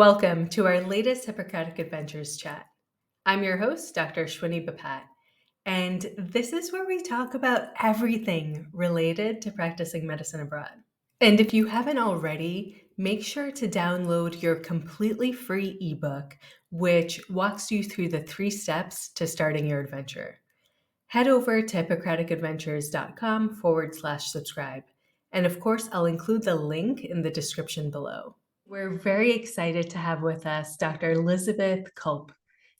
Welcome to our latest Hippocratic Adventures chat. I'm your host, Dr. Shwini Bapat, and this is where we talk about everything related to practicing medicine abroad. And if you haven't already, make sure to download your completely free ebook, which walks you through the 3 steps to starting your adventure. Head over to hippocraticadventures.com/subscribe. And of course, I'll include the link in the description below. We're very excited to have with us Dr. Elizabeth Culp.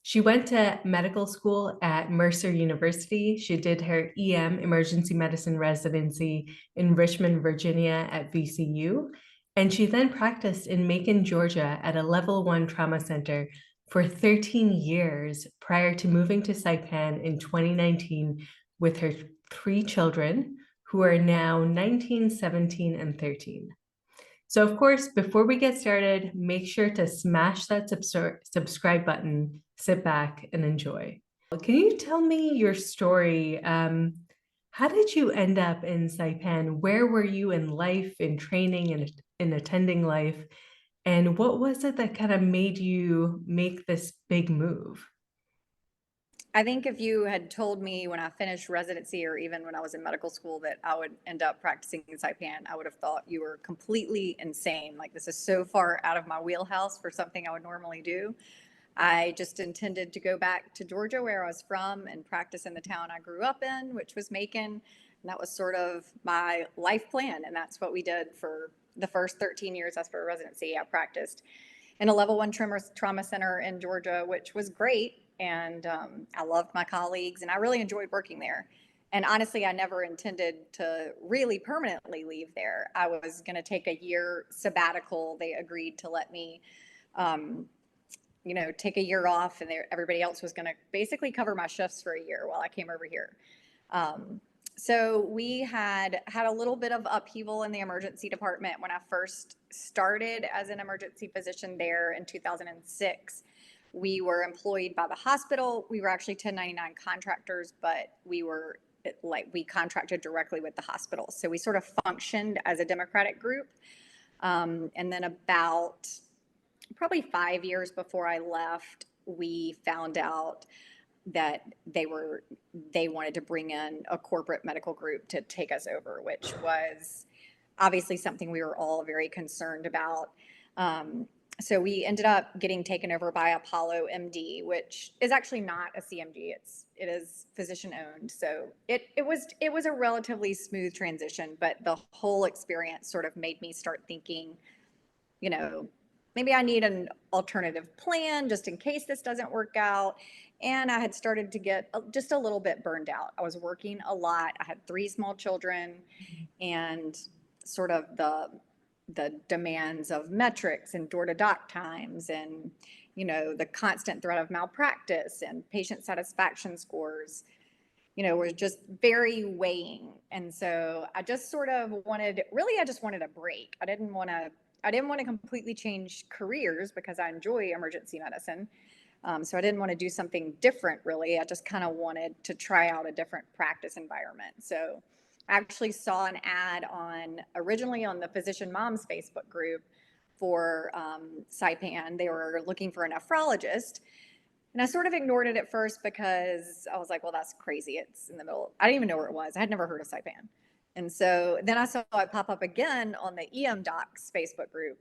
She went to medical school at Mercer University. She did her EM emergency medicine residency in Richmond, Virginia at VCU. And she then practiced in Macon, Georgia at a level 1 trauma center for 13 years prior to moving to Saipan in 2019 with her 3 children, who are now 19, 17, and 13. So, of course, before we get started, make sure to smash that subscribe button, sit back, and enjoy. Can you tell me your story? How did you end up in Saipan? Where were you in life, in training, and in attending life? And what was it that kind of made you make this big move? I think if you had told me when I finished residency or even when I was in medical school that I would end up practicing in Saipan, I would have thought you were completely insane. Like, this is so far out of my wheelhouse for something I would normally do. I just intended to go back to Georgia, where I was from, and practice in the town I grew up in, which was Makon. And that was sort of my life plan. And that's what we did for the first 13 years after residency. I practiced in a level 1 trauma center in Georgia, which was great. And I loved my colleagues and I really enjoyed working there. And honestly, I never intended to really permanently leave there. I was going to take a year sabbatical. They agreed to let me, take a year off, and everybody else was going to basically cover my shifts for a year while I came over here. So we had a little bit of upheaval in the emergency department when I first started as an emergency physician there in 2006. We were employed by the hospital. We were actually 1099 contractors, but we contracted directly with the hospital. So we sort of functioned as a democratic group. And then about probably 5 years before I left, we found out that they wanted to bring in a corporate medical group to take us over, which was obviously something we were all very concerned about. So we ended up getting taken over by Apollo MD, which is actually not a CMG. It is physician owned. So it was a relatively smooth transition, but the whole experience sort of made me start thinking, maybe I need an alternative plan just in case this doesn't work out. And I had started to get just a little bit burned out. I was working a lot. I had 3 small children, and sort of the demands of metrics and door-to-doc times and, the constant threat of malpractice and patient satisfaction scores, were just very weighing. And so I just sort of I just wanted a break. I didn't want to completely change careers because I enjoy emergency medicine. So I didn't want to do something different, really. I just kind of wanted to try out a different practice environment. So I actually saw an ad originally on the Physician Moms Facebook group for Saipan. They were looking for a nephrologist. And I sort of ignored it at first because I was like, well, that's crazy. It's in the middle. I didn't even know where it was. I had never heard of Saipan. And so then I saw it pop up again on the EM Docs Facebook group.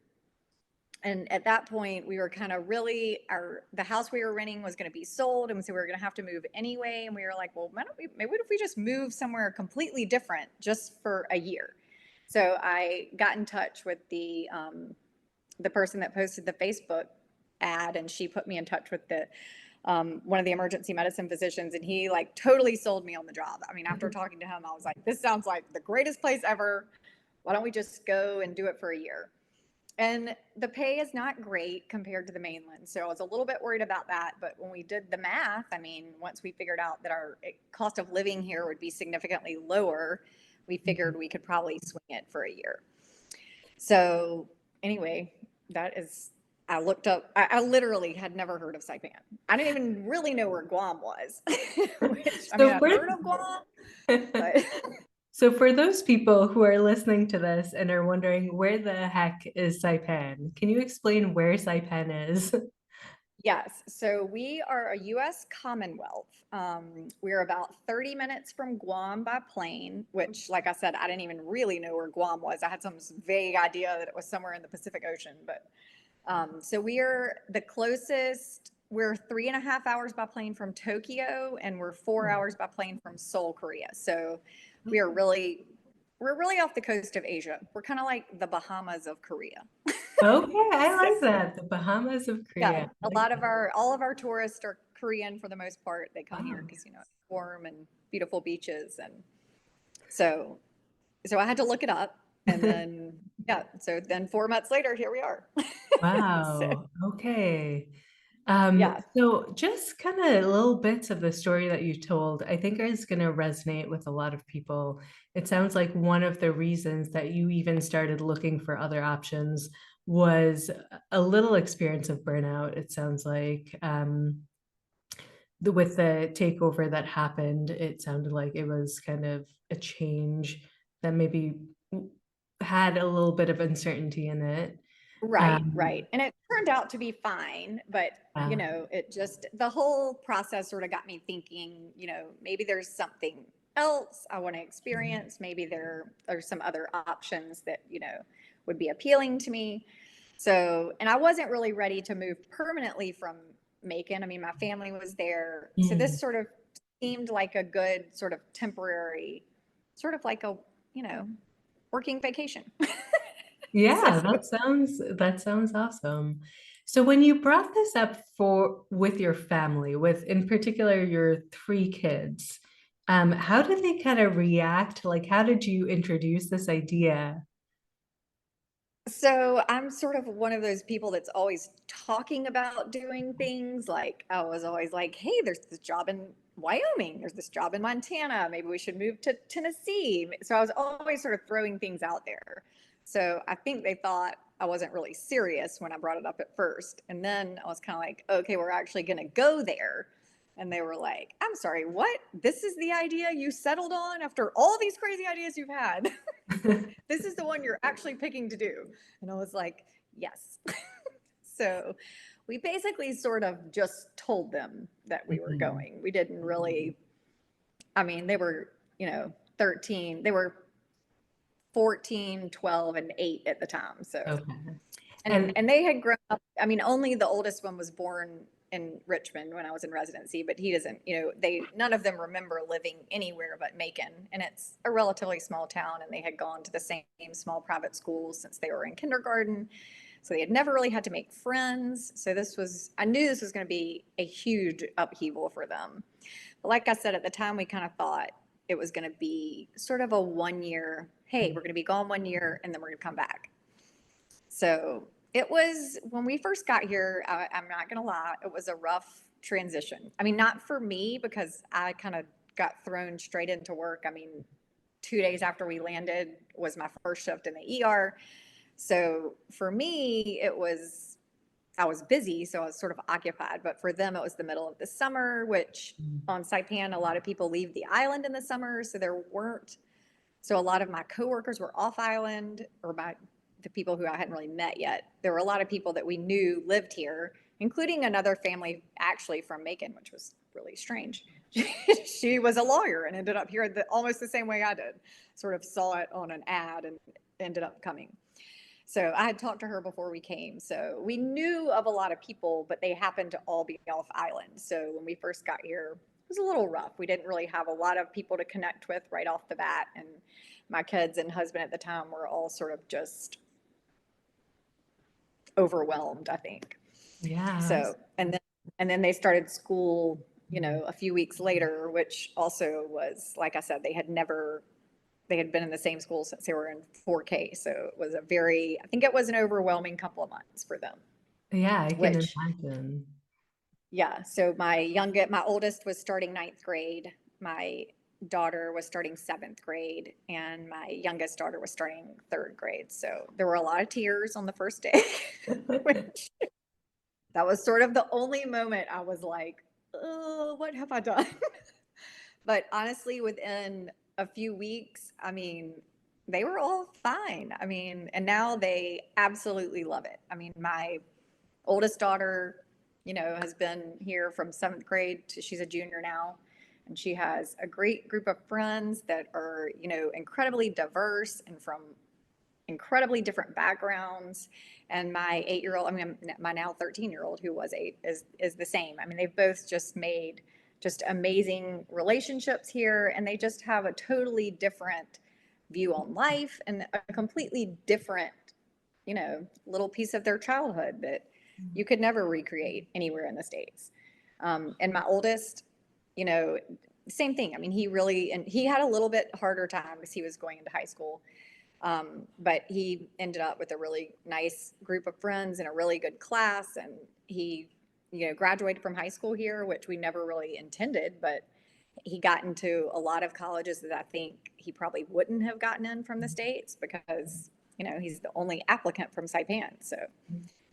And at that point, we were kind of the house we were renting was going to be sold. And so we were going to have to move anyway. And we were like, well, maybe if we just move somewhere completely different just for a year. So I got in touch with the person that posted the Facebook ad, and she put me in touch with one of the emergency medicine physicians, and he totally sold me on the job. I mean, after talking to him, I was like, this sounds like the greatest place ever. Why don't we just go and do it for a year? And the pay is not great compared to the mainland. So I was a little bit worried about that. But when we did the math, I mean, once we figured out that our cost of living here would be significantly lower, we figured we could probably swing it for a year. So anyway, I looked up, I literally had never heard of Saipan. I didn't even really know where Guam was. I've heard of Guam, but So for those people who are listening to this and are wondering where the heck is Saipan, can you explain where Saipan is? Yes, so we are a U.S. Commonwealth. We're about 30 minutes from Guam by plane, which, like I said, I didn't even really know where Guam was. I had some vague idea that it was somewhere in the Pacific Ocean, but so we're the closest. We're 3.5 hours by plane from Tokyo, and we're 4 hours by plane from Seoul, Korea. So we are really, we're really off the coast of Asia. We're kind of like the Bahamas of Korea. Okay, I So, like that. The Bahamas of yeah, Korea. I a like lot of that. all of our tourists are Korean for the most part. They come here Wow. because it's warm and beautiful beaches, and so I had to look it up, and then yeah, so then 4 months later, here we are. So Wow. Okay. yeah, So just kind of little bits of the story that you told, I think is going to resonate with a lot of people. It sounds like one of the reasons that you even started looking for other options was a little experience of burnout. It sounds like with the takeover that happened, it sounded like it was kind of a change that maybe had a little bit of uncertainty in it. right, Um, right. And it turned out to be fine, but yeah. it just the whole process sort of got me thinking, maybe there's something else I want to experience. Maybe there are some other options that, would be appealing to me. So, and I wasn't really ready to move permanently from Macon. I mean, my family was there. So this Mm. sort of seemed like a good sort of temporary, sort of like a, you know, working vacation. So, Yeah, that sounds awesome. So when you brought this up for with your family, with in particular your three kids, how did they kind of react? Like, how did you introduce this idea? so I'm sort of one of those people that's always talking about doing things. Like I was always like, hey, there's this job in Wyoming, there's this job in Montana, maybe we should move to Tennessee. So I was always sort of throwing things out there. So I think they thought I wasn't really serious when I brought it up at first. And then I was kind of like, okay, we're actually going to go there. And they were like, I'm sorry, what? This is the idea you settled on after all these crazy ideas you've had? This is the one you're actually picking to do. And I was like, yes. So we basically sort of just told them that we were Mhm. going. We didn't really, I mean, they were, 13, they were 14, 12, and 8 at the time. So, Okay. and And they had grown up. I mean, only the oldest one was born in Richmond when I was in residency, but he doesn't, none of them remember living anywhere but Macon. And it's a relatively small town, and they had gone to the same small private schools since they were in kindergarten. So they had never really had to make friends. So I knew this was going to be a huge upheaval for them. But like I said, at the time, we kind of thought it was going to be sort of a 1 year, hey, we're going to be gone 1 year and then we're going to come back. So it was when we first got here, I'm not going to lie, it was a rough transition. I mean, not for me because I kind of got thrown straight into work. I mean, 2 days after we landed was my first shift in the ER. So for me, I was busy, so I was sort of occupied. But for them, it was the middle of the summer, which on Saipan, a lot of people leave the island in the summer. So a lot of my coworkers were off island, or the people who I hadn't really met yet. There were a lot of people that we knew lived here, including another family actually from Macon, which was really strange. She was a lawyer and ended up here almost the same way I did. Sort of saw it on an ad and ended up coming. So I had talked to her before we came. So we knew of a lot of people, but they happened to all be off island. So when we first got here, it was a little rough. We didn't really have a lot of people to connect with right off the bat. And my kids and husband at the time were all sort of just overwhelmed, I think. yeah, So, and then they started school, a few weeks later, which also was, like I said, they had been in the same school since they were in 4K. So it was I think it was an overwhelming couple of months for them, yeah, I can which, imagine. yeah. So my oldest was starting ninth grade. My daughter was starting seventh grade, and my youngest daughter was starting third grade. So there were a lot of tears on the first day, which that was sort of the only moment I was like, oh, what have I done? But honestly, within a few weeks, I mean, they were all fine. I mean, and now they absolutely love it. I mean, my oldest daughter, has been here from seventh grade to she's a junior now. And she has a great group of friends that are, incredibly diverse and from incredibly different backgrounds. And my 8-year-old, I mean, my now 13-year-old who was 8 is the same. I mean, they've both just made just amazing relationships here, and they just have a totally different view on life and a completely different, little piece of their childhood that you could never recreate anywhere in the States. And my oldest, you know, same thing. I mean, and he had a little bit harder time because he was going into high school. But he ended up with a really nice group of friends and a really good class. And he, graduated from high school here, which we never really intended, but he got into a lot of colleges that I think he probably wouldn't have gotten in from the States because, he's the only applicant from Saipan. So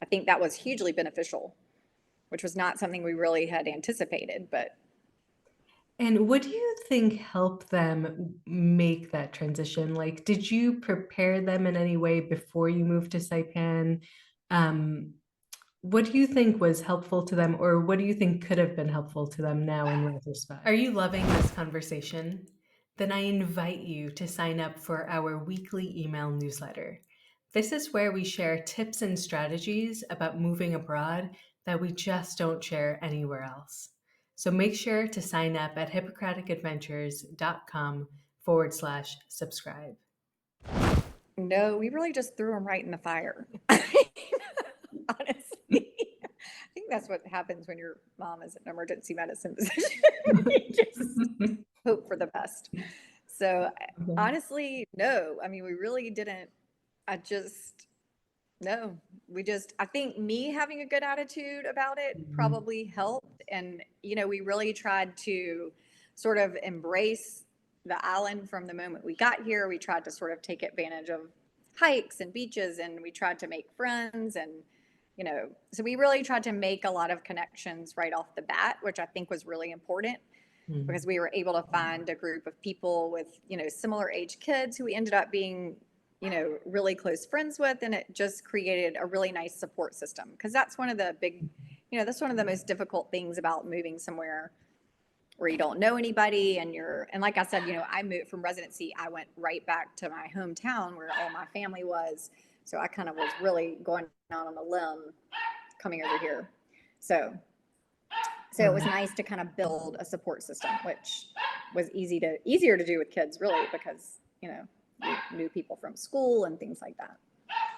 I think that was hugely beneficial, which was not something we really had anticipated, but And what do you think helped them make that transition? Like, did you prepare them in any way before you moved to Saipan? Um, what do you think was helpful to them, or what do you think could have been helpful to them now in retrospect? Are you loving this conversation? Then I invite you to sign up for our weekly email newsletter. This is where we share tips and strategies about moving abroad that we just don't share anywhere else. So make sure to sign up at hippocraticadventures.com/subscribe. no, we really just threw him right in the fire. Honestly, I think that's what happens when your mom is an emergency medicine physician. You just hope for the best. So honestly, no. I mean, we really didn't. I just no. I think me having a good attitude about it probably helped, and we really tried to sort of embrace the island from the moment we got here. We tried to sort of take advantage of hikes and beaches, and we tried to make friends, and so we really tried to make a lot of connections right off the bat, which I think was really important because we were able to find a group of people with, similar age kids who we ended up being, really close friends with. And it just created a really nice support system. Because that's one of the that's one of the most difficult things about moving somewhere where you don't know anybody. And like I said, I moved from residency. I went right back to my hometown where all my family was. So I kind of was really going out on a limb coming over here. So it was nice to kind of build a support system, which was easier to do with kids, really, because you knew people from school and things like that.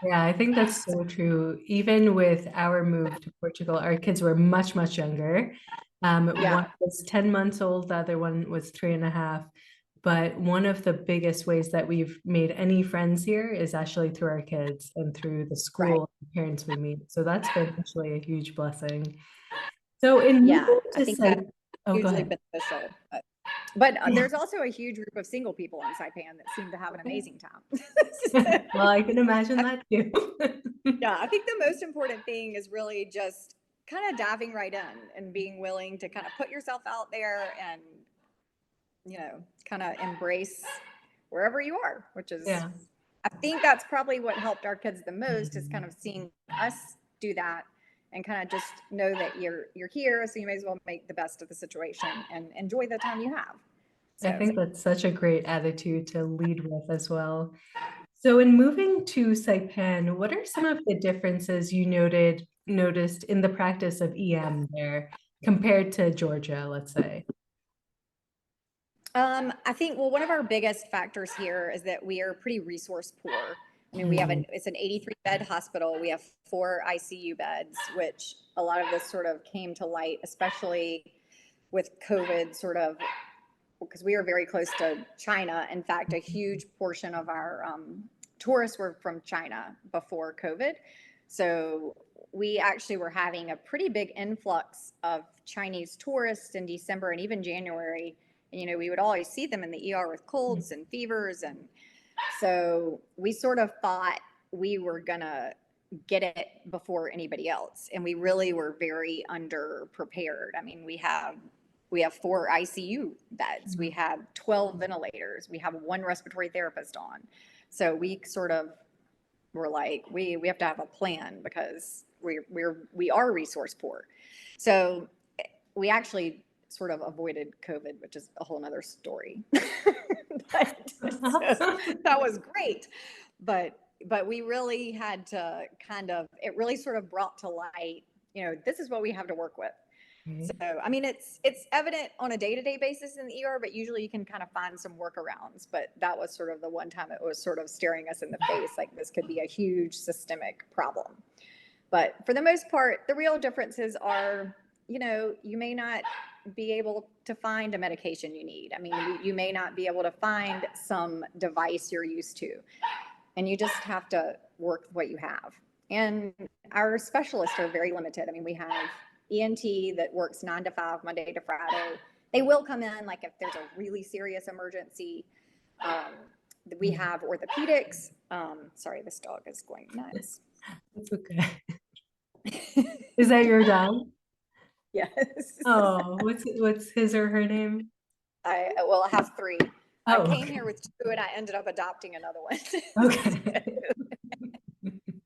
Yeah, I think that's so true. Even with our move to Portugal, our kids were much, much younger. One Yeah, was 10 months old, the other one was 3.5. But one of the biggest ways that we've made any friends here is actually through our kids and through the right. school and parents we meet. So that's been actually a huge blessing. So in Yeah, moving I to think that's oh, go hugely ahead. beneficial. But there's also a huge group of single people in Saipan that seem to have an amazing time. Well, I can imagine I, that too. yeah, I think the most important thing is really just kind of diving right in and being willing to kind of put yourself out there and kind of embrace wherever you are, which is, Yeah. I think that's probably what helped our kids the most is kind of seeing us do that and kind of just know that you're here, so you may as well make the best of the situation and enjoy the time you have. I So think that's such a great attitude to lead with as well. So in moving to Saipan, what are some of the differences you noticed in the practice of EM there compared to Georgia, let's say? I think, well, one of our biggest factors here is that we are pretty resource poor. I mean, it's an 83 bed hospital. We have 4 ICU beds, which a lot of this sort of came to light, especially with COVID sort of, because we are very close to China. In fact, a huge portion of our tourists were from China before COVID. So we actually were having a pretty big influx of Chinese tourists in December and even January. And, we would always see them in the ER with colds and fevers. And so we sort of thought we were going to get it before anybody else. And we really were very underprepared. I mean, we have We have 4 ICU beds. We have 12 ventilators. We have 1 respiratory therapist on. So we sort of were like, we have to have a plan because we are resource poor. So we actually sort of avoided COVID, which is a whole nother story. But so that was great. But we really had to kind of, it really sort of brought to light, this is what we have to work with. Right. So, I mean, it's evident on a day-to-day basis in the ER, but usually you can kind of find some workarounds. But that was sort of the one time it was sort of staring us in the face, like this could be a huge systemic problem. But for the most part, the real differences are, you may not be able to find a medication you need. I mean, you may not be able to find some device you're used to, and you just have to work with what you have. And our specialists are very limited. I mean, we have ENT that works 9 to 5, Monday to Friday. They will come in like if there's a really serious emergency. We have orthopedics. Sorry, this dog is going nuts. It's okay. Is that your dog? Yes. Oh, what's his or her name? I have 3. I Oh, came okay. here with 2 and I ended up adopting another one. Okay.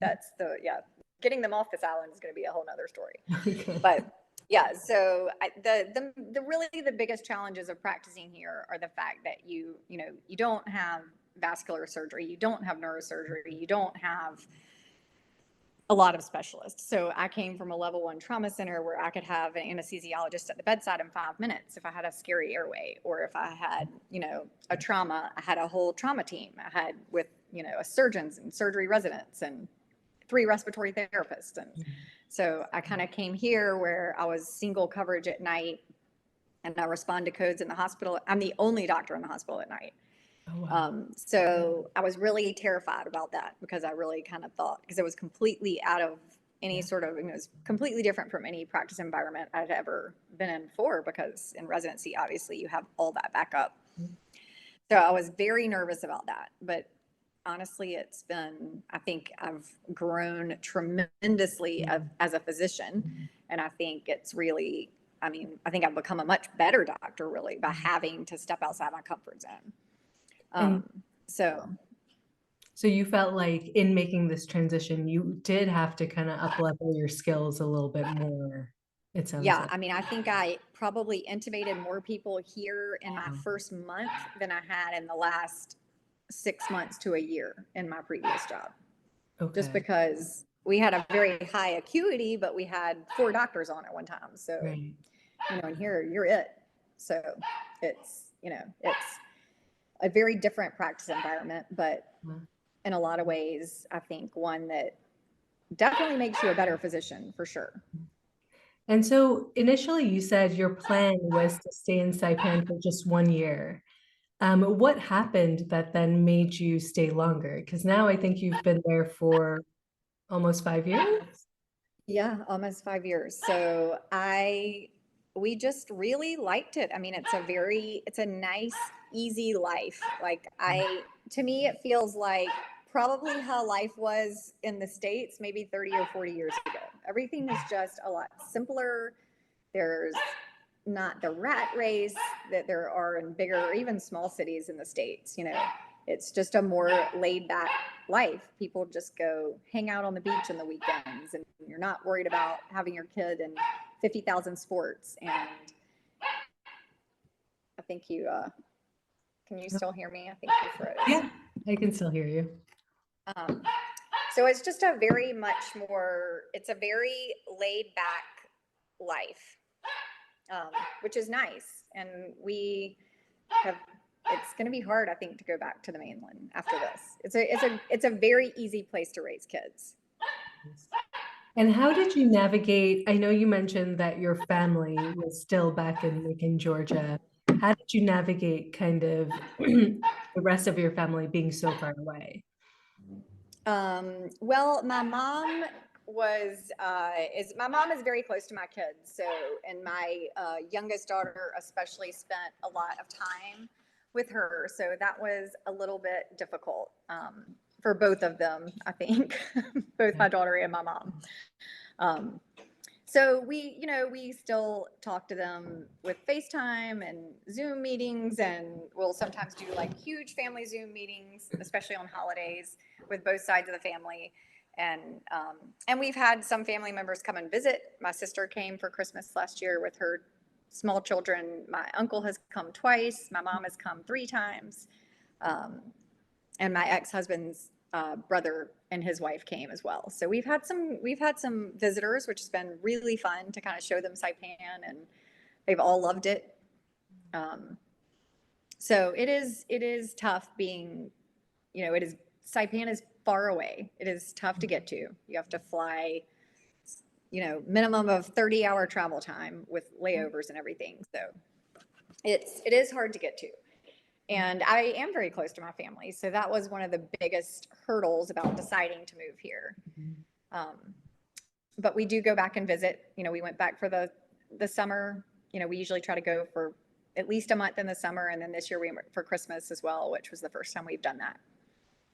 That's getting them off this island is going to be a whole nother story. Okay. But yeah, so the really the biggest challenges of practicing here are the fact that you don't have vascular surgery, you don't have neurosurgery, you don't have a lot of specialists. So I came from a level 1 trauma center where I could have an anesthesiologist at the bedside in 5 minutes if I had a scary airway, or if I had, a trauma, I had a whole trauma team. I had with, a surgeons and surgery residents and 3 respiratory therapists. And so I kind of came here where I was single coverage at night and I respond to codes in the hospital. I'm the only doctor in the hospital at night. Oh, wow. So I was really terrified about that because I really kind of thought, because it was completely out of any sort of, it was completely different from any practice environment I'd ever been in before, because in residency, obviously you have all that backup. So I was very nervous about that. But honestly, I think I've grown tremendously as a physician. And I think it's really, I think I've become a much better doctor really by having to step outside my comfort zone. So you felt like in making this transition, you did have to kind of up-level your skills a little bit more, it sounds like. I think I probably intubated more people here in my first month than I had in the last 6 months to a year in my previous job. Okay. Just because we had a very high acuity, but we had 4 doctors on at one time. So, Right. And here you're it. So it's a very different practice environment, but in a lot of ways, I think one that definitely makes you a better physician for sure. And so initially you said your plan was to stay in Saipan for just 1 year. What happened that then made you stay longer? Because now I think you've been there for almost 5 years? Yeah, almost 5 years. So we just really liked it. I mean, it's a nice, easy life. Like to me, it feels like probably how life was in the States maybe 30 or 40 years ago. Everything is just a lot simpler. There's not the rat race that there are in bigger or even small cities in the States. It's just a more laid back life. People just go hang out on the beach on the weekends, and you're not worried about having your kid in 50,000 sports. And I think can you still hear me? I think you froze. Yeah, I can still hear you. So it's just a very very laid back life, which is nice. And it's going to be hard, I think, to go back to the mainland after this. It's a very easy place to raise kids. And how did you navigate? I know you mentioned that your family was still back in Macon, Georgia. How did you navigate kind of the rest of your family being so far away? Well, my mom is very close to my kids. So, and my youngest daughter especially spent a lot of time with her. So that was a little bit difficult for both of them, I think, both my daughter and my mom. So we still talk to them with FaceTime and Zoom meetings, and we'll sometimes do like huge family Zoom meetings, especially on holidays with both sides of the family. And we've had some family members come and visit. My sister came for Christmas last year with her small children. My uncle has come twice. My mom has come 3 times. Um, and my ex-husband's brother and his wife came as well. So we've had some visitors, which has been really fun to kind of show them Saipan, and they've all loved it. Um, so it is tough being, it is Saipan is far away. It is tough to get to. You have to fly, minimum of 30-hour travel time with layovers and everything. So it is hard to get to. And I am very close to my family. So that was one of the biggest hurdles about deciding to move here. Um, but we do go back and visit. We went back for the summer. We usually try to go for at least a month in the summer. And then this year we went for Christmas as well, which was the first time we've done that.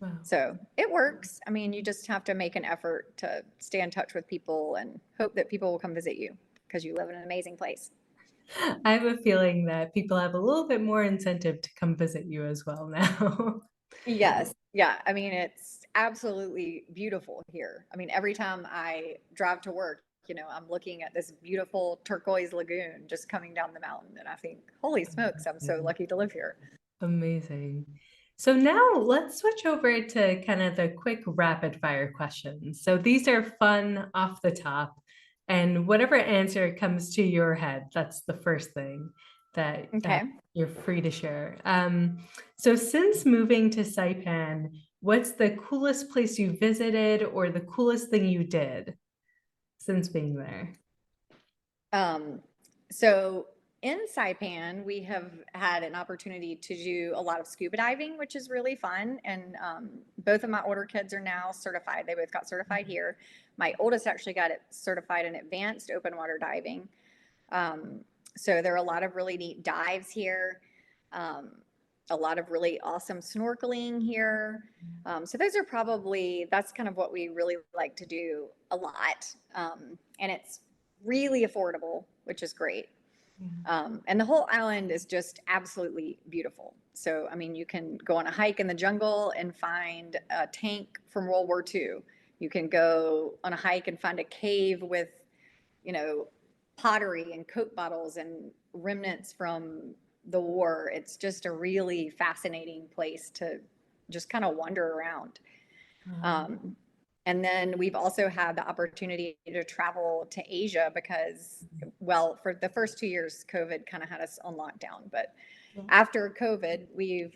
Wow. So it works. I mean, you just have to make an effort to stay in touch with people and hope that people will come visit you because you live in an amazing place. I have a feeling that people have a little bit more incentive to come visit you as well now. Yes. Yeah. I mean, it's absolutely beautiful here. I mean, every time I drive to work, I'm looking at this beautiful turquoise lagoon just coming down the mountain. And I think, holy smokes, I'm so lucky to live here. Amazing. So now let's switch over to kind of the quick rapid fire questions. So these are fun off the top, and whatever answer comes to your head, that's the first thing that Okay. you're free to share. So since moving to Saipan, what's the coolest place you visited or the coolest thing you did since being there? So in Saipan, we have had an opportunity to do a lot of scuba diving, which is really fun. And both of my older kids are now certified. They both got certified here. My oldest actually got it certified in advanced open water diving. Um, so there are a lot of really neat dives here. Um, a lot of really awesome snorkeling here. So that's kind of what we really like to do a lot. And it's really affordable, which is great. And the whole island is just absolutely beautiful. So, I mean, you can go on a hike in the jungle and find a tank from World War II. You can go on a hike and find a cave with, you know, pottery and Coke bottles and remnants from the war. It's just a really fascinating place to just kind of wander around. Um, and then we've also had the opportunity to travel to Asia because, well, for the first 2 years, COVID kind of had us on lockdown. But after COVID, we've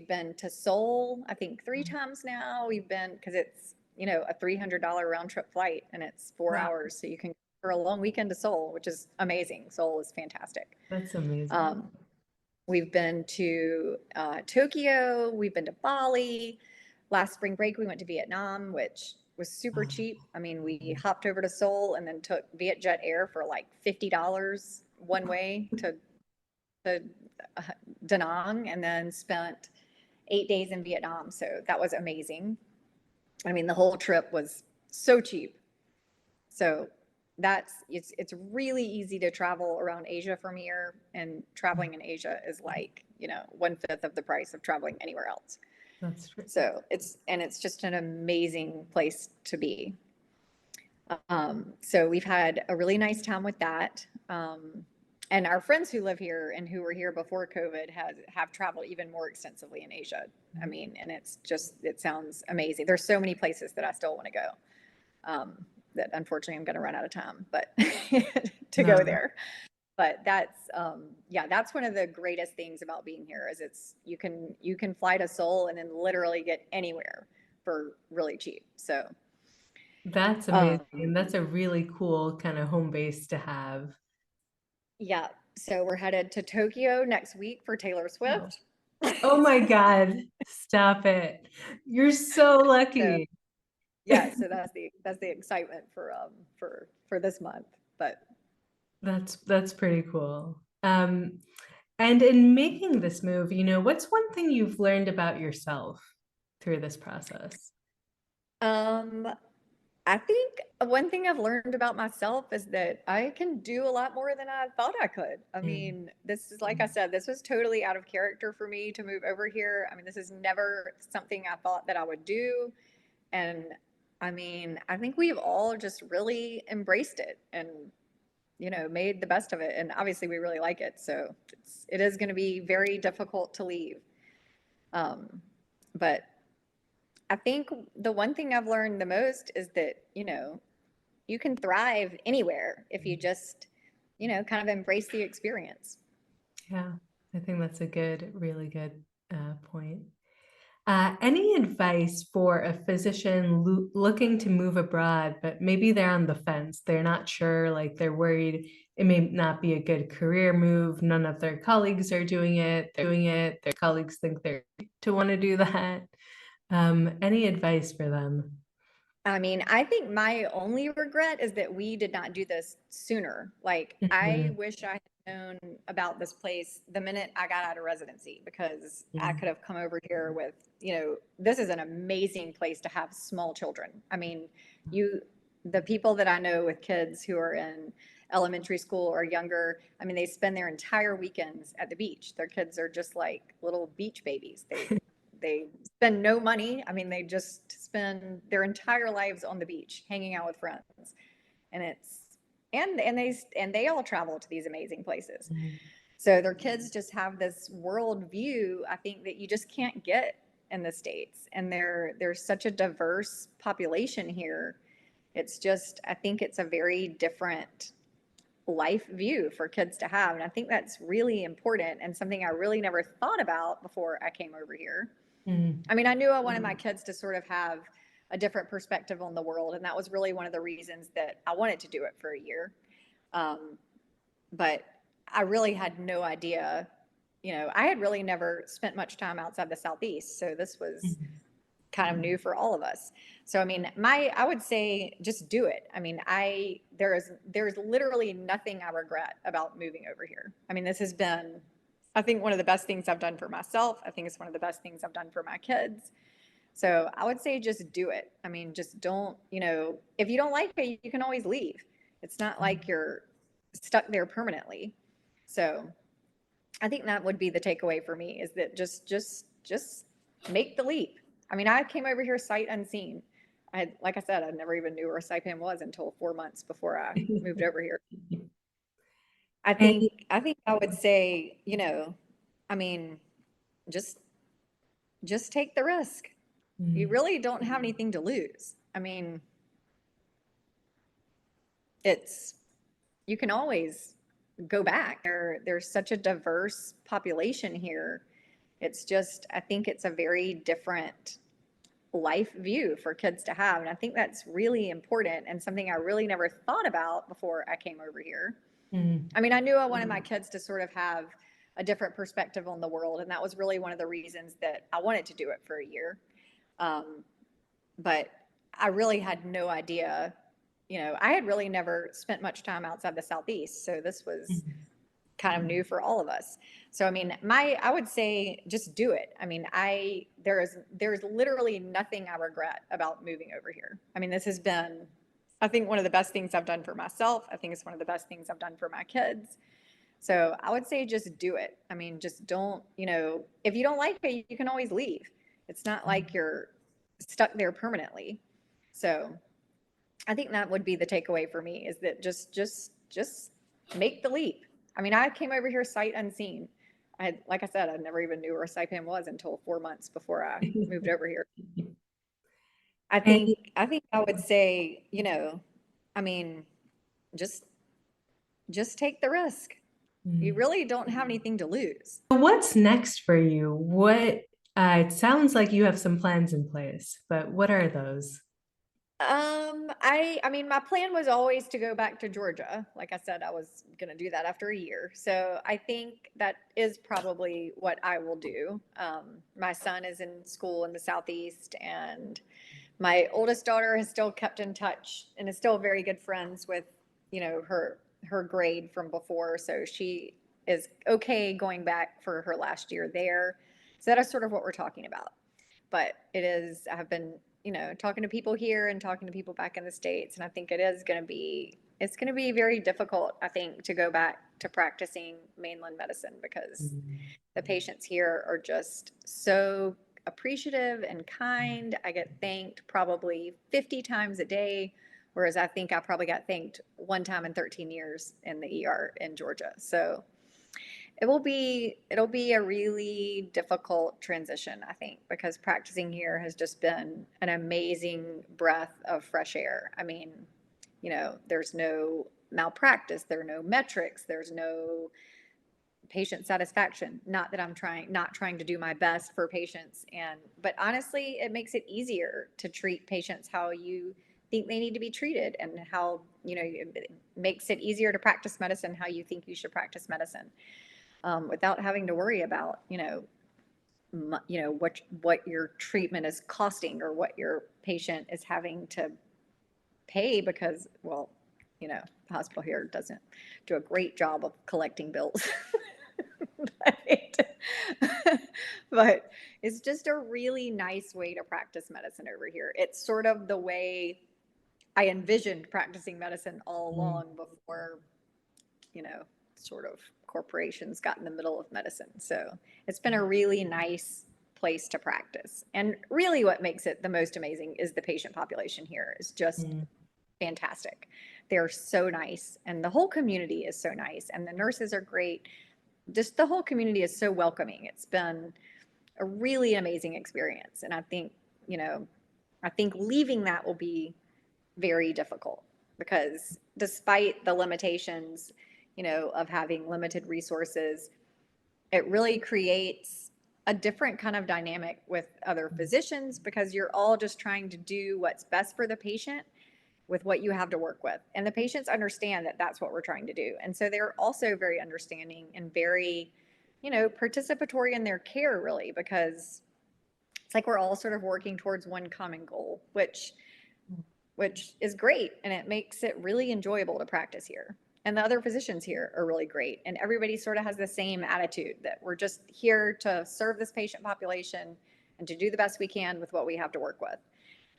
been to Seoul, I think 3 times now. We've been, because it's, a $300 round trip flight and it's 4 hours. So you can go for a long weekend to Seoul, which is amazing. Seoul is fantastic. That's amazing. We've been to Tokyo. We've been to Bali. Last spring break, we went to Vietnam, which was super cheap. I mean, we hopped over to Seoul and then took Vietjet Air for like $50 one way to Da Nang, and then spent 8 days in Vietnam. So that was amazing. I mean, the whole trip was so cheap. So it's really easy to travel around Asia from here, and traveling in Asia is like, 1/5 of the price of traveling anywhere else. That's true. So it's just an amazing place to be. So we've had a really nice time with that. And our friends who live here and who were here before COVID have traveled even more extensively in Asia. I mean, and it sounds amazing. There's so many places that I still want to go. That unfortunately I'm going to run out of time, but to go there. But that's one of the greatest things about being here is you can fly to Seoul and then literally get anywhere for really cheap. So that's amazing. And that's a really cool kind of home base to have. yeah. So we're headed to Tokyo next week for Taylor Swift. Oh my God. Stop it. You're so So lucky. yeah, so that's the excitement for this month. But That's pretty cool. And in making this move, what's one thing you've learned about yourself through this process? um I think one thing I've learned about myself is that I can do a lot more than I thought I could. I Mm, mean, this is, like I said, this was totally out of character for me to move over here. I mean, this is never something I thought that I would do. And I mean, I think we've all just really embraced it and, made the best of it. And obviously we really like it. So it is going to be very difficult to leave. Um, but I think the one thing I've learned the most is that, you can thrive anywhere if you just, kind of embrace the experience. yeah, I think that's a really good point. Any advice for a physician looking to move abroad, but maybe they're on the fence? They're not sure, like they're worried it may not be a good career move. None of their colleagues are doing it. They're doing it. Their colleagues think they're to want to do that. Any advice for them? I mean, I think my only regret is that we did not do this sooner. Like, I Mhm. wish I had known about this place the minute I got out of residency because I Mm. could have come over here with, this is an amazing place to have small children. I mean, you, the people that I know with kids who are in elementary school or younger, I mean, they spend their entire weekends at the beach. Their kids are just like little beach babies. They spend no money. I mean, they just spend their entire lives on the beach, hanging out with friends, and they all travel to these amazing places. Mm. So their kids just have this world view, I think, that you just can't get in the States. And there's such a diverse population here. It's just, I think it's a very different life view for kids to have. And I think that's really important and something I really never thought about before I came over here. Mm. I mean, I knew I wanted my kids to sort of have a different perspective on the world, and that was really one of the reasons that I wanted to do it for a year. Um, but I really had no idea. I had really never spent much time outside the Southeast, so this was Mm. kind of new for all of us. So I mean, I would say just do it. I mean, there's literally nothing I regret about moving over here. I mean, this has been, I think, one of the best things I've done for myself. I think it's one of the best things I've done for my kids. So I would say just do it. I mean, just don't, if you don't like it, you can always leave. It's not like you're stuck there permanently. So I think that would be the takeaway for me is that just make the leap. I mean, I came over here sight unseen. Like I said, I never even knew where Saipan was until 4 months before I moved over here. And I think I would say, I mean, just just take the risk. You mm. really don't have anything to lose. I mean, it's you can always go back. There's such a diverse population here. It's just I think it's a very different life view for kids to have. And I think that's really important and something I really never thought about before I came over here. Mm. I mean, I knew I wanted my kids to sort of have a different perspective on the world. And that was really one of the reasons that I wanted to do it for a year. Um, but I really had no idea. I had really never spent much time outside the Southeast. So this was Mm. kind of new for all of us. So I mean, I would say just do it. I mean, there's literally nothing I regret about moving over here. I mean, this has been, I think, one of the best things I've done for myself. I think it's one of the best things I've done for my kids. So I would say just do it. I mean, just don't, if you don't like it, you can always leave. It's not like you're stuck there permanently. So I think that would be the takeaway for me is that just make the leap. I mean, I came over here sight unseen. Like I said, I never even knew where Saipan was until 4 months before I moved over here. And I think I would say, I mean, just just take the risk. You mm. really don't have anything to lose. What's next for you? It sounds like you have some plans in place, but what are those? I mean, my plan was always to go back to Georgia. Like I said, I was gonna do that after a year. So I think that is probably what I will do. My son is in school in the Southeast, and my oldest daughter has still kept in touch and is still very good friends with, her grade from before. So she is okay going back for her last year there. So that is sort of what we're talking about. But I have been talking to people here and talking to people back in the States. And I think it's going to be very difficult, I think, to go back to practicing mainland medicine because Mm. the patients here are just so appreciative and kind. I get thanked probably 50 times a day, whereas I think I probably got thanked one time in 13 years in the ER in Georgia. So it'll be a really difficult transition, I think, because practicing here has just been an amazing breath of fresh air. I mean, there's no malpractice, there are no metrics, there's no patient satisfaction. Not that not trying to do my best for patients, but honestly, it makes it easier to treat patients how you think they need to be treated, and how, it makes it easier to practice medicine how you think you should practice medicine, without having to worry about, what your treatment is costing or what your patient is having to pay because, well, the hospital here doesn't do a great job of collecting bills. but, but it's just a really nice way to practice medicine over here. It's sort of the way I envisioned practicing medicine all Mm. along before, sort of corporations got in the middle of medicine. So it's been a really nice place to practice. And really what makes it the most amazing is the patient population here is just Mm. fantastic. They're so nice, and the whole community is so nice, and the nurses are great. Just the whole community is so welcoming. It's been a really amazing experience. And I think leaving that will be very difficult because despite the limitations, of having limited resources, it really creates a different kind of dynamic with other physicians because you're all just trying to do what's best for the patient with what you have to work with. And the patients understand that that's what we're trying to do. And so they're also very understanding and very, participatory in their care, really, because it's like we're all sort of working towards one common goal, which is great, and it makes it really enjoyable to practice here. And the other physicians here are really great, and everybody sort of has the same attitude that we're just here to serve this patient population and to do the best we can with what we have to work with.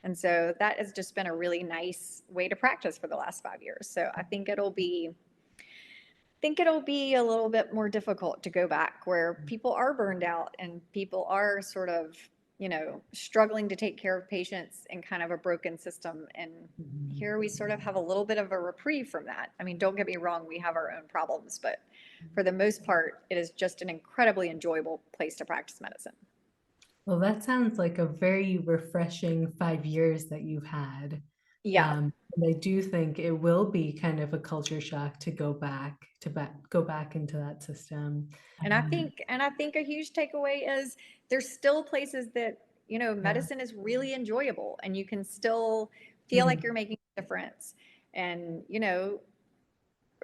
And so that has just been a really nice way to practice for the last 5 years. So I think it'll be a little bit more difficult to go back where people are burned out and people are sort of, struggling to take care of patients in kind of a broken system. And Mhm. here we sort of have a little bit of a reprieve from that. I mean, don't get me wrong, we have our own problems, but for the most part, it is just an incredibly enjoyable place to practice medicine. Well, that sounds like a very refreshing 5 years that you've had. Yeah. And I do think it will be kind of a culture shock to go back into that system. And I think a huge takeaway is there's still places that, Yeah. medicine is really enjoyable and you can still feel like Mhm. you're making a difference and,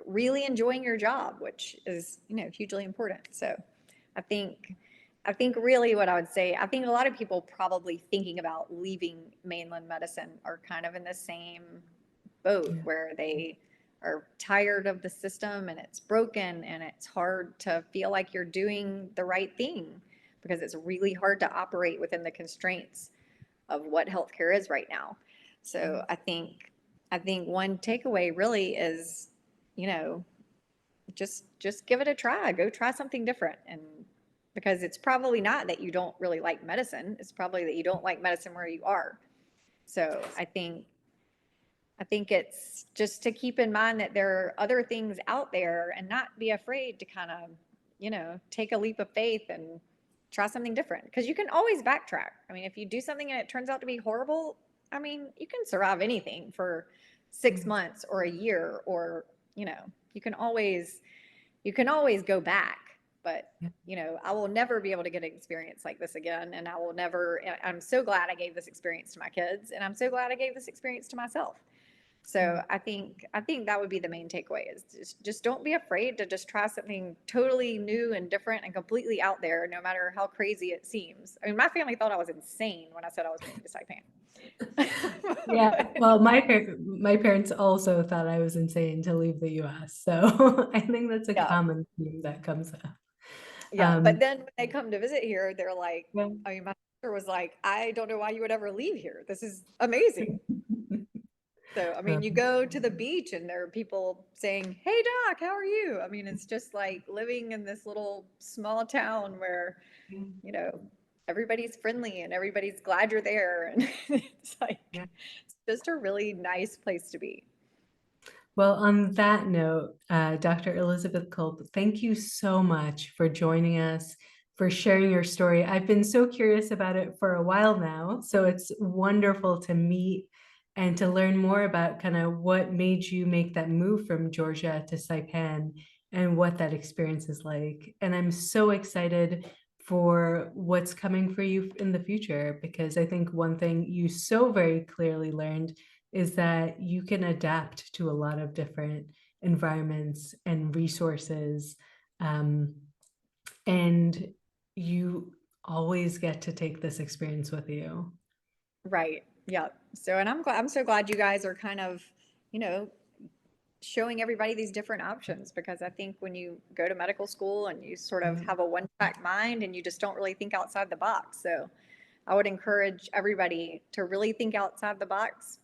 really enjoying your job, which is, hugely important. So I think I think really what I would say, I think a lot of people probably thinking about leaving mainland medicine are kind of in the same boat Yeah. where they are tired of the system and it's broken and it's hard to feel like you're doing the right thing because it's really hard to operate within the constraints of what healthcare is right now. So I think one takeaway really is, you know, just give it a try. Go try something different. And because it's probably not that you don't really like medicine, it's probably that you don't like medicine where you are. So I think it's just to keep in mind that there are other things out there and not be afraid to kind of, take a leap of faith and try something different. Because you can always backtrack. I mean, if you do something and it turns out to be horrible, I mean, you can survive anything for 6 months or a year, or, you know, you can always go back. But, Yeah. I will never be able to get an experience like this again. And I will never, I'm so glad I gave this experience to my kids. And I'm so glad I gave this experience to myself. Yeah. So I think that would be the main takeaway is just don't be afraid to just try something totally new and different and completely out there, no matter how crazy it seems. I mean, my family thought I was insane when I said I was moving to Yeah, Saipan. well, my parents also thought I was insane to leave the US. So I think that's a Yeah, common theme that comes up. yeah. But Um, then when they come to visit here, they're like, yeah. I mean, my was like, I don't know why you would ever leave here. This is amazing. So, I mean, you go to the beach and there are people saying, "Hey, Doc, how are you?" I mean, it's just like living in this little small town where, you know, everybody's friendly and everybody's glad you're there. And it's like, Yeah. it's just a really nice place to be. Well, on that note, Dr. Elizabeth Culp, thank you so much for joining us, for sharing your story. I've been so curious about it for a while now, so it's wonderful to meet and to learn more about kind of what made you make that move from Georgia to Saipan and what that experience is like. And I'm so excited for what's coming for you in the future, because I think one thing you so very clearly learned is that you can adapt to a lot of different environments and resources. Um, and you always get to take this experience with you. Right. Yeah. So, and I'm so glad you guys are kind of, you know, showing everybody these different options, because I think when you go to medical school and you sort of Yeah. have a one track mind and you just don't really think outside the box. So I would encourage everybody to really think outside the box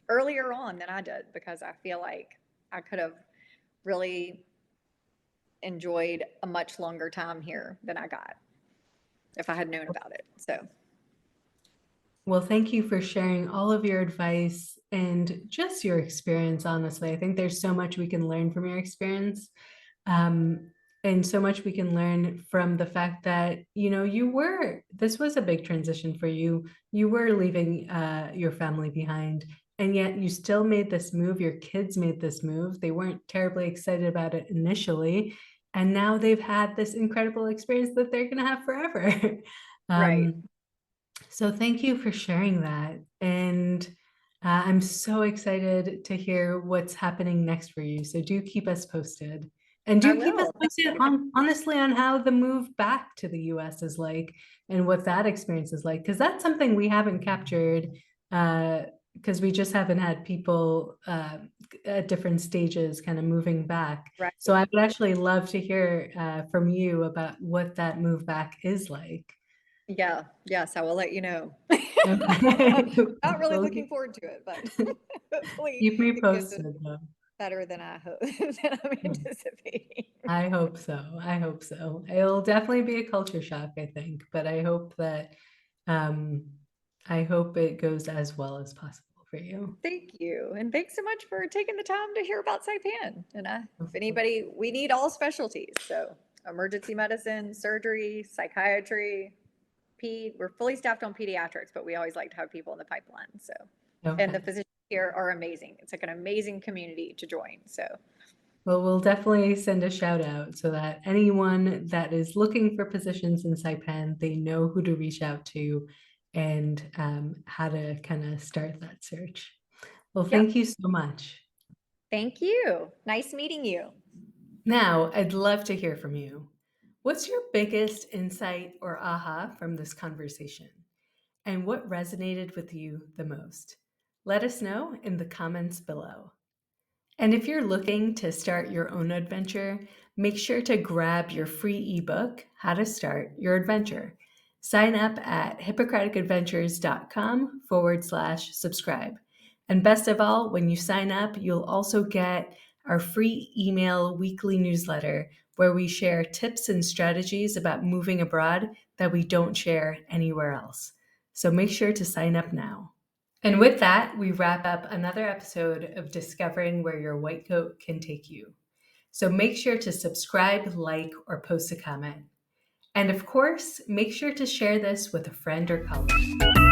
earlier on than I did, because I feel like I could have really enjoyed a much longer time here than I got if I had known about it. So, Well, thank you for sharing all of your advice and just your experience, honestly. I think there's so much we can learn from your experience. Um, and so much we can learn from the fact that, this was a big transition for you. You were leaving your family behind, and yet you still made this move. Your kids made this move. They weren't terribly excited about it initially. And now they've had this incredible experience that they're going to have forever. right. um, so thank you for sharing that. And I'm so excited to hear what's happening next for you. So do keep us posted. And I do keep us will. posted on honestly on how the move back to the US is like and what that experience is like. Because that's something we haven't captured because we just haven't had people at different stages kind of moving back. Right. So I would actually love to hear from you about what that move back is like. Yeah. Yes, I will let you know. Okay. Not really Well, looking forward to it, but hopefully keep me it goes posted though. better than I hope than I'm anticipating. I hope so. I hope so. It'll definitely be a culture shock, I think, but um I hope it goes as well as possible for you. Thank you. And thanks so much for taking the time to hear about Saipan. And Of if course. anybody, we need all specialties. So emergency medicine, surgery, psychiatry, we're fully staffed on pediatrics, but we always like to have people in the pipeline. So, and the Okay. physicians here are amazing. It's like an amazing community to join. So, Well, we'll definitely send a shout out so that anyone that is looking for positions in Saipan, they know who to reach out to and how to kind of start that search. Well, yep. thank you so much. Thank you. Nice meeting you. Now, I'd love to hear from you. What's your biggest insight or aha from this conversation? And what resonated with you the most? Let us know in the comments below. And if you're looking to start your own adventure, make sure to grab your free ebook, How to Start Your Adventure. Sign up at hippocraticadventures.com/subscribe. And best of all, when you sign up, you'll also get our free email weekly newsletter where we share tips and strategies about moving abroad that we don't share anywhere else. So make sure to sign up now. And with that, we wrap up another episode of Discovering Where Your White Coat Can Take You. So make sure to subscribe, like, or post a comment. And of course, make sure to share this with a friend or colleague.